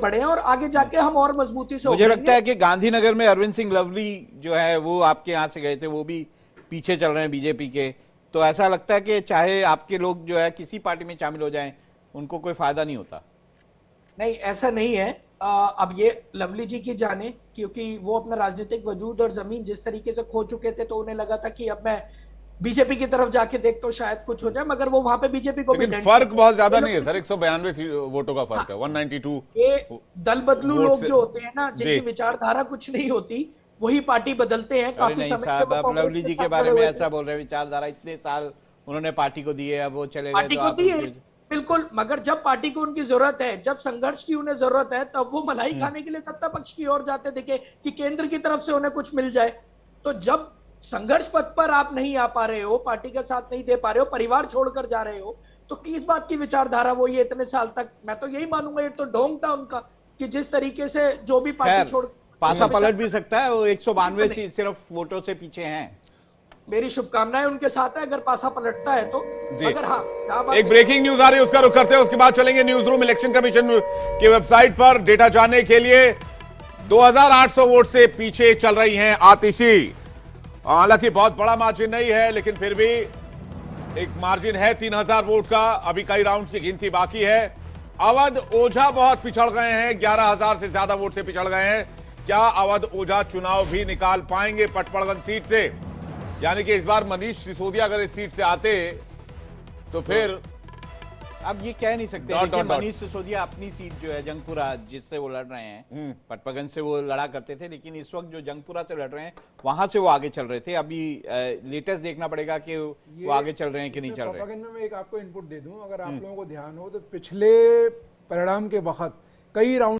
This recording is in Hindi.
बढ़े हैं और आगे जाके हम और मजबूती से मुझे लगता उभरेंगे। है कि गांधीनगर में अरविंद सिंह लवली जो है वो आपके यहाँ से गए थे, वो भी पीछे चल रहे हैं बीजेपी के। तो ऐसा लगता है कि चाहे आपके लोग जो है किसी पार्टी में शामिल हो जाएं, उनको कोई फायदा नहीं होता। नहीं, ऐसा नहीं है। अब ये लवली जी की जाने, क्योंकि वो अपना राजनीतिक वजूद और जमीन जिस तरीके से खो चुके थे, तो उन्हें लगा था कि अब मैं बीजेपी की तरफ जाके देखता हूँ शायद कुछ हो जाए, मगर वो वहां पे बीजेपी को भी लेकिन डेंट कर फर्क रहे बहुत हैं। ज्यादा ये नहीं है लोग सर, 192 वोटों का फर्क हाँ, है, 192 ये दल बदलू वोट लोग से। जो होते हैं ना, जी। जिनकी विचारधारा कुछ नहीं होती, वही पार्टी बदलते हैं। अरे काफी नहीं समय से साहब, वो आप कांग्रेस लवली के जी के साथ बारे जुड़े में हुए थे। ऐसा बोल रहे हैं, विचारधारा इतने साल उन्होंने पार्टी को दिए, अब वो चले गए पार्टी तो को आप दी है, उनकी। बिल्कुल, मगर जब पार्टी को उनकी जरूरत है, जब संघर्ष की उन्हें जरूरत है, तब वो मलाई खाने के लिए सत्ता पक्ष की ओर जाते दिखे कि केंद्र की तरफ से उन्हें कुछ मिल जाए। तो जब संघर्ष पथ पर आप नहीं आ पा रहे हो, पार्टी का साथ नहीं दे पा रहे हो, परिवार छोड़कर जा रहे हो, तो किस बात की विचारधारा वो ये इतने साल तक, मैं तो यही मानूंगा ये तो ढोंग था उनका, कि जिस तरीके से जो भी पार्टी खैर, छोड़ पासा उनका पलट विचार। भी सकता है, वो 192 सिर्फ वोटों से पीछे हैं। मेरी शुभकामनाएं उनके साथ है अगर पासा पलटता है तो। जी। मगर हाँ, क्या बात एक है, ब्रेकिंग न्यूज आ रही है, उसका रुख करते हैं, उसके बाद चलेंगे न्यूज रूम। इलेक्शन कमीशन की वेबसाइट पर डेटा जानने के लिए 2800 वोट से पीछे चल रही हैं आतिशी। हालांकि बहुत बड़ा मार्जिन नहीं है, लेकिन फिर भी एक मार्जिन है 3000 वोट का। अभी कई राउंड्स की गिनती बाकी है। अवध ओझा बहुत पिछड़ गए हैं, 11000 से ज्यादा वोट से पिछड़ गए हैं। क्या अवध ओझा चुनाव भी निकाल पाएंगे पटपड़गंज सीट से? यानी कि इस बार मनीष सिसोदिया अगर इस सीट से आते तो फिर अब ये कह नहीं सकते, डॉट, लेकिन डॉट, मनीष सिसोदिया अपनी सीट जो है जंगपुरा, जिससे वो लड़ रहे हैं, पटपगंज से वो लड़ा करते थे, लेकिन इस वक्त जो जंगपुरा से लड़ रहे हैं वहां से वो आगे चल रहे थे। अभी लेटेस्ट देखना पड़ेगा कि वो आगे चल रहे हैं कि नहीं चल रहे। प्रोपेगेंडा में मैं एक आपको इनपुट दे दूं, अगर आप लोगों को ध्यान हो तो पिछले परिणाम के वक्त कई राउंड